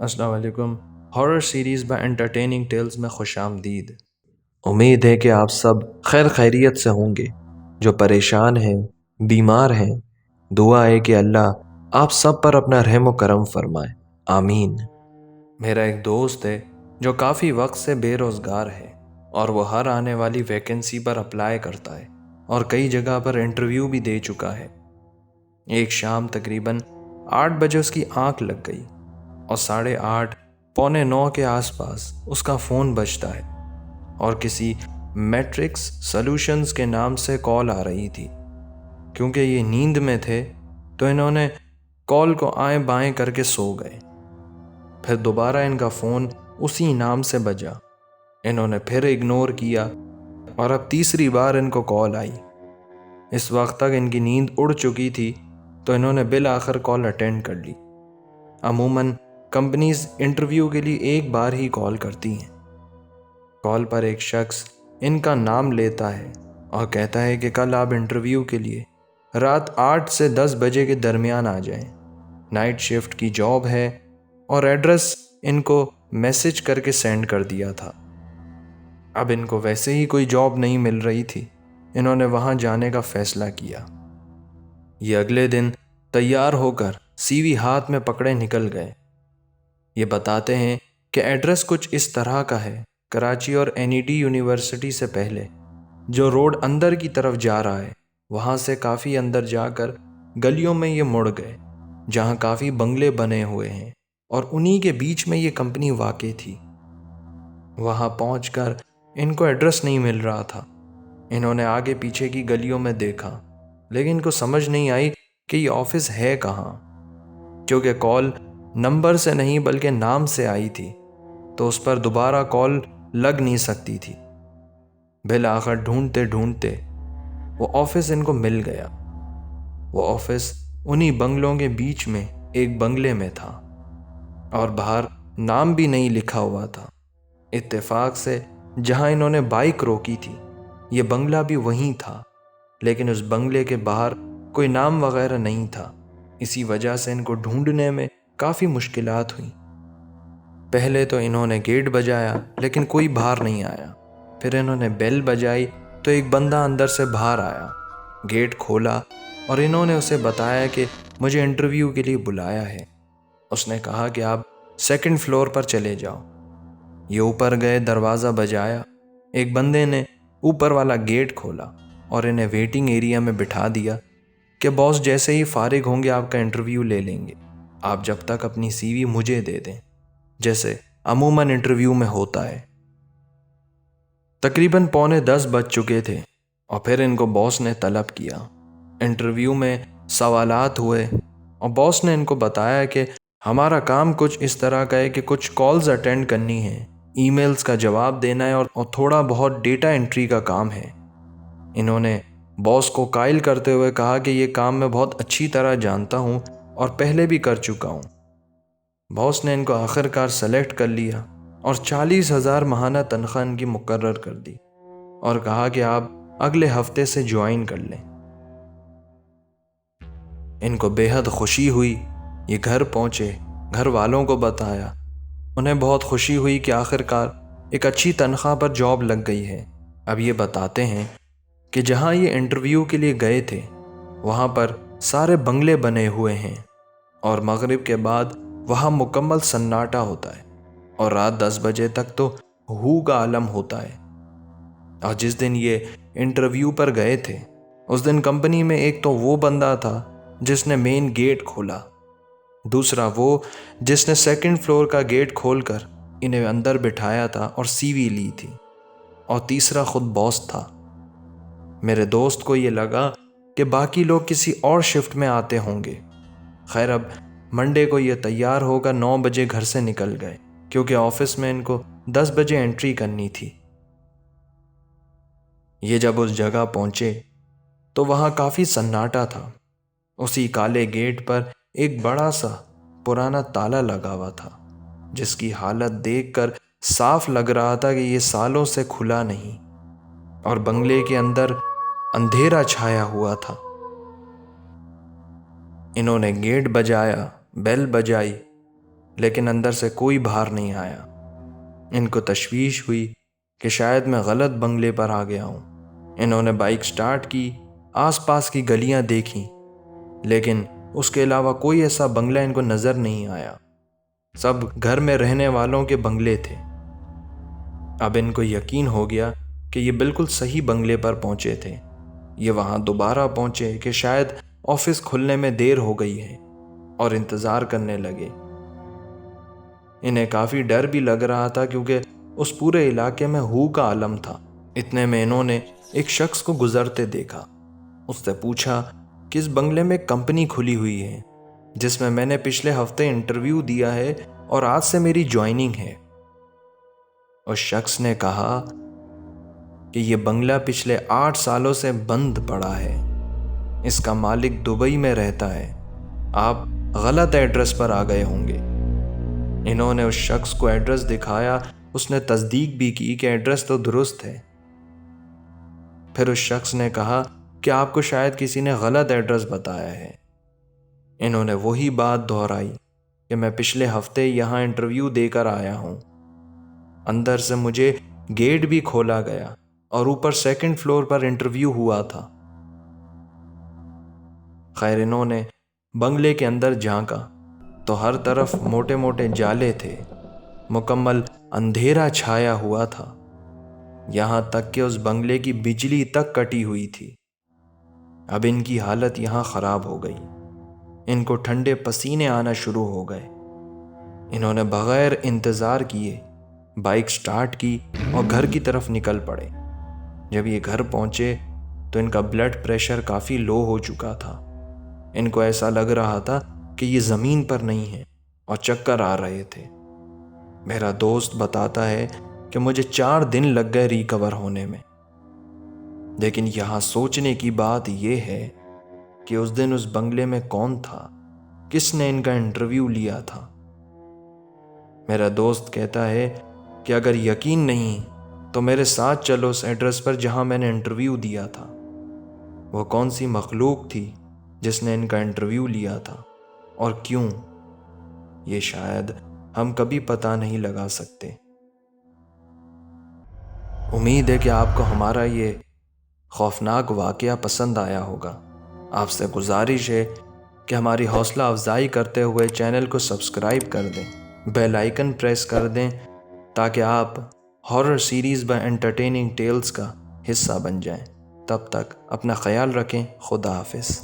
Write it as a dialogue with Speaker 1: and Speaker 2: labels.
Speaker 1: السلام علیکم۔ Horror series با انٹرٹیننگ ٹیلز میں خوش آمدید۔ امید ہے کہ آپ سب خیر خیریت سے ہوں گے۔ جو پریشان ہیں، بیمار ہیں، دعا ہے کہ اللہ آپ سب پر اپنا رحم و کرم فرمائے، آمین۔ میرا ایک دوست ہے جو کافی وقت سے بے روزگار ہے اور وہ ہر آنے والی ویکنسی پر اپلائی کرتا ہے اور کئی جگہ پر انٹرویو بھی دے چکا ہے۔ ایک شام تقریباً 8 بجے اس کی آنکھ لگ گئی اور 8:30 پونے 9 کے آس پاس اس کا فون بجتا ہے اور کسی میٹرکس سلوشنز کے نام سے کال آ رہی تھی۔ کیونکہ یہ نیند میں تھے تو انہوں نے کال کو آئیں بائیں کر کے سو گئے۔ پھر دوبارہ ان کا فون اسی نام سے بجا، انہوں نے پھر اگنور کیا اور اب تیسری بار ان کو کال آئی۔ اس وقت تک ان کی نیند اڑ چکی تھی تو انہوں نے بالآخر کال اٹینڈ کر لی۔ عموماً کمپنیز انٹرویو کے لیے ایک بار ہی کال کرتی ہیں۔ کال پر ایک شخص ان کا نام لیتا ہے اور کہتا ہے کہ کل آپ انٹرویو کے لیے رات 8 سے 10 بجے کے درمیان آ جائیں۔ نائٹ شفٹ کی جاب ہے اور ایڈریس ان کو میسج کر کے سینڈ کر دیا تھا۔ اب ان کو ویسے ہی کوئی جاب نہیں مل رہی تھی، انہوں نے وہاں جانے کا فیصلہ کیا۔ یہ اگلے دن تیار ہو کر سی وی ہاتھ میں پکڑے نکل گئے۔ یہ بتاتے ہیں کہ ایڈریس کچھ اس طرح کا ہے، کراچی اور NED یونیورسٹی سے پہلے جو روڈ اندر کی طرف جا رہا ہے، وہاں سے کافی اندر جا کر گلیوں میں یہ مڑ گئے جہاں کافی بنگلے بنے ہوئے ہیں اور انہی کے بیچ میں یہ کمپنی واقع تھی۔ وہاں پہنچ کر ان کو ایڈریس نہیں مل رہا تھا۔ انہوں نے آگے پیچھے کی گلیوں میں دیکھا لیکن ان کو سمجھ نہیں آئی کہ یہ آفس ہے کہاں، کیونکہ کال نمبر سے نہیں بلکہ نام سے آئی تھی تو اس پر دوبارہ کال لگ نہیں سکتی تھی۔ بالآخر ڈھونڈتے ڈھونڈتے وہ آفس ان کو مل گیا۔ وہ آفس انہی بنگلوں کے بیچ میں ایک بنگلے میں تھا اور باہر نام بھی نہیں لکھا ہوا تھا۔ اتفاق سے جہاں انہوں نے بائک روکی تھی یہ بنگلہ بھی وہیں تھا، لیکن اس بنگلے کے باہر کوئی نام وغیرہ نہیں تھا۔ اسی وجہ سے ان کو ڈھونڈنے میں کافی مشکلات ہوئیں۔ پہلے تو انہوں نے گیٹ بجایا لیکن کوئی باہر نہیں آیا۔ پھر انہوں نے بیل بجائی تو ایک بندہ اندر سے باہر آیا، گیٹ کھولا اور انہوں نے اسے بتایا کہ مجھے انٹرویو کے لیے بلایا ہے۔ اس نے کہا کہ آپ 2nd فلور پر چلے جاؤ۔ یہ اوپر گئے، دروازہ بجایا، ایک بندے نے اوپر والا گیٹ کھولا اور انہیں ویٹنگ ایریا میں بٹھا دیا کہ باس جیسے ہی فارغ ہوں گے آپ کا انٹرویو لے لیں گے، آپ جب تک اپنی سی وی مجھے دے دیں، جیسے عموماً انٹرویو میں ہوتا ہے۔ تقریباً پونے 10 بج چکے تھے اور پھر ان کو باس نے طلب کیا۔ انٹرویو میں سوالات ہوئے اور باس نے ان کو بتایا کہ ہمارا کام کچھ اس طرح کا ہے کہ کچھ کالز اٹینڈ کرنی ہیں، ای میلز کا جواب دینا ہے اور تھوڑا بہت ڈیٹا انٹری کا کام ہے۔ انہوں نے باس کو قائل کرتے ہوئے کہا کہ یہ کام میں بہت اچھی طرح جانتا ہوں اور پہلے بھی کر چکا ہوں۔ باس نے ان کو آخرکار سلیکٹ کر لیا اور 40,000 ماہانہ تنخواہ ان کی مقرر کر دی اور کہا کہ آپ اگلے ہفتے سے جوائن کر لیں۔ ان کو بے حد خوشی ہوئی۔ یہ گھر پہنچے، گھر والوں کو بتایا، انہیں بہت خوشی ہوئی کہ آخرکار ایک اچھی تنخواہ پر جاب لگ گئی ہے۔ اب یہ بتاتے ہیں کہ جہاں یہ انٹرویو کے لیے گئے تھے وہاں پر سارے بنگلے بنے ہوئے ہیں اور مغرب کے بعد وہاں مکمل سناٹا ہوتا ہے اور رات 10 بجے تک تو ہو کا عالم ہوتا ہے۔ اور جس دن یہ انٹرویو پر گئے تھے اس دن کمپنی میں ایک تو وہ بندہ تھا جس نے مین گیٹ کھولا، دوسرا وہ جس نے 2nd فلور کا گیٹ کھول کر انہیں اندر بٹھایا تھا اور سی وی لی تھی، اور تیسرا خود باس تھا۔ میرے دوست کو یہ لگا کہ باقی لوگ کسی اور شفٹ میں آتے ہوں گے۔ خیر اب منڈے کو یہ تیار ہو کر 9 بجے گھر سے نکل گئے کیونکہ آفس میں ان کو 10 بجے انٹری کرنی تھی۔ یہ جب اس جگہ پہنچے تو وہاں کافی سناٹا تھا۔ اسی کالے گیٹ پر ایک بڑا سا پرانا تالا لگا ہوا تھا جس کی حالت دیکھ کر صاف لگ رہا تھا کہ یہ سالوں سے کھلا نہیں، اور بنگلے کے اندر اندھیرا چھایا ہوا تھا۔ انہوں نے گیٹ بجایا، بیل بجائی لیکن اندر سے کوئی باہر نہیں آیا۔ ان کو تشویش ہوئی کہ شاید میں غلط بنگلے پر آ گیا ہوں۔ انہوں نے بائک سٹارٹ کی، آس پاس کی گلیاں دیکھیں، لیکن اس کے علاوہ کوئی ایسا بنگلہ ان کو نظر نہیں آیا۔ سب گھر میں رہنے والوں کے بنگلے تھے۔ اب ان کو یقین ہو گیا کہ یہ بالکل صحیح بنگلے پر پہنچے تھے۔ یہ وہاں دوبارہ پہنچے کہ شاید آفس کھلنے میں دیر ہو گئی ہے، اور انتظار کرنے لگے۔ انہیں کافی ڈر بھی لگ رہا تھا کیونکہ اس پورے علاقے میں ہو کا عالم تھا۔ اتنے میں انہوں نے ایک شخص کو گزرتے دیکھا۔ اس سے پوچھا کہ اس بنگلے میں کمپنی کھلی ہوئی ہے جس میں میں نے پچھلے ہفتے انٹرویو دیا ہے اور آج سے میری جوائننگ ہے۔ اس شخص نے کہا کہ یہ بنگلہ پچھلے 8 سالوں سے بند پڑا ہے، اس کا مالک دبئی میں رہتا ہے، آپ غلط ایڈریس پر آ گئے ہوں گے۔ انہوں نے اس شخص کو ایڈریس دکھایا، اس نے تصدیق بھی کی کہ ایڈریس تو درست ہے۔ پھر اس شخص نے کہا کہ آپ کو شاید کسی نے غلط ایڈریس بتایا ہے۔ انہوں نے وہی بات دہرائی کہ میں پچھلے ہفتے یہاں انٹرویو دے کر آیا ہوں۔ اندر سے مجھے گیٹ بھی کھولا گیا اور اوپر 2nd فلور پر انٹرویو ہوا تھا۔ خیر، انہوں نے بنگلے کے اندر جھانکا تو ہر طرف موٹے موٹے جالے تھے، مکمل اندھیرا چھایا ہوا تھا، یہاں تک کہ اس بنگلے کی بجلی تک کٹی ہوئی تھی۔ اب ان کی حالت یہاں خراب ہو گئی، ان کو ٹھنڈے پسینے آنا شروع ہو گئے۔ انہوں نے بغیر انتظار کیے بائک سٹارٹ کی اور گھر کی طرف نکل پڑے۔ جب یہ گھر پہنچے تو ان کا بلڈ پریشر کافی لو ہو چکا تھا۔ ان کو ایسا لگ رہا تھا کہ یہ زمین پر نہیں ہے اور چکر آ رہے تھے۔ میرا دوست بتاتا ہے کہ مجھے 4 دن لگ گئے ریکور ہونے میں۔ لیکن یہاں سوچنے کی بات یہ ہے کہ اس دن اس بنگلے میں کون تھا، کس نے ان کا انٹرویو لیا تھا۔ میرا دوست کہتا ہے کہ اگر یقین نہیں تو میرے ساتھ چلو اس ایڈریس پر جہاں میں نے انٹرویو دیا تھا۔ وہ کون سی مخلوق تھی جس نے ان کا انٹرویو لیا تھا اور کیوں، یہ شاید ہم کبھی پتہ نہیں لگا سکتے۔ امید ہے کہ آپ کو ہمارا یہ خوفناک واقعہ پسند آیا ہوگا۔ آپ سے گزارش ہے کہ ہماری حوصلہ افزائی کرتے ہوئے چینل کو سبسکرائب کر دیں، بیل آئیکن پریس کر دیں تاکہ آپ horror series by entertaining tells کا حصہ بن جائیں۔ تب تک اپنا خیال رکھیں۔ خدا حافظ۔